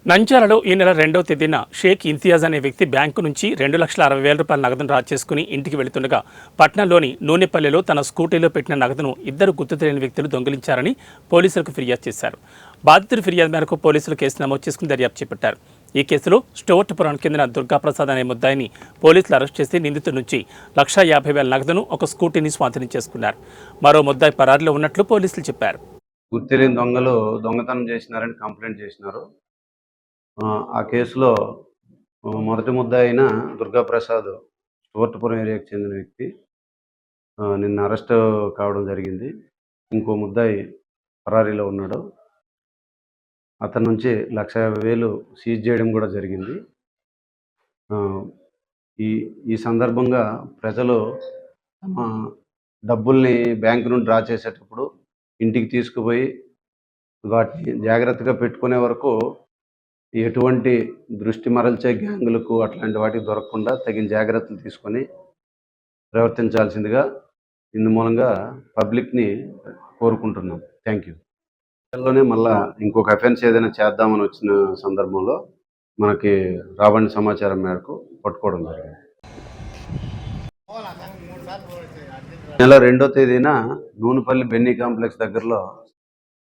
నంద్యాలలో ఈ నెల 2వ తేదీన షేక్ ఇంతియాజ్ అనే వ్యక్తి బ్యాంకు నుంచి 2,60,000 నగదును డ్రా చేసుకుని ఇంటికి వెళుతుండగా పట్నంలోని నూనెపల్లెలో తన స్కూటీలో పెట్టిన నగదును ఇద్దరు గుర్తు తెలియని వ్యక్తులు దొంగిలించారని పోలీసులకు ఫిర్యాదు చేశారు. బాధితుడి ఫిర్యాదు మేరకు పోలీసులు కేసు నమోదు చేసుకుని దర్యాప్తు చేపట్టారు. ఈ కేసులో స్టోవర్పురానికి చెందిన దుర్గాప్రసాద్ అనే ముద్దాయిని పోలీసులు అరెస్ట్ చేసి నిందితుడి నుంచి 1,50,000 నగదును ఒక స్కూటీని స్వాధీనం చేసుకున్నారు. మరో ముద్దాయి పరారీలో ఉన్నట్లు పోలీసులు చెప్పారు. గుర్తిలేని దొంగలు దొంగతనం చేసినారని కంప్లైంట్ చేసినారు. ఆ కేసులో మొదటి ముద్దాయి అయిన దుర్గాప్రసాద్ స్టోవర్పురం ఏరియాకి చెందిన వ్యక్తి నిన్న అరెస్ట్ కావడం జరిగింది. ఇంకో ముద్దాయి పరారీలో ఉన్నాడు. అతని నుంచి 1,50,000 సీజ్ చేయడం కూడా జరిగింది. ఈ సందర్భంగా ప్రజలు తమ డబ్బుల్ని బ్యాంకు నుండి డ్రా చేసేటప్పుడు ఇంటికి తీసుకుపోయి వాటిని జాగ్రత్తగా పెట్టుకునే వరకు ఎటువంటి దృష్టి మరల్చే గ్యాంగులకు అట్లాంటి వాటికి దొరకకుండా తగిన జాగ్రత్తలు తీసుకొని ప్రవర్తించాల్సిందిగా ఇందు మూలంగా పబ్లిక్ని కోరుకుంటున్నాం. Thank you. లోనే మళ్ళా ఇంకొక అఫెన్స్ ఏదైనా చేద్దామని వచ్చిన సందర్భంలో మనకి రాబడిన సమాచారం మేరకు పట్టుకోవడం జరిగింది. నెల 2వ తేదీన నూనెపల్లి బెన్నీ కాంప్లెక్స్ దగ్గరలో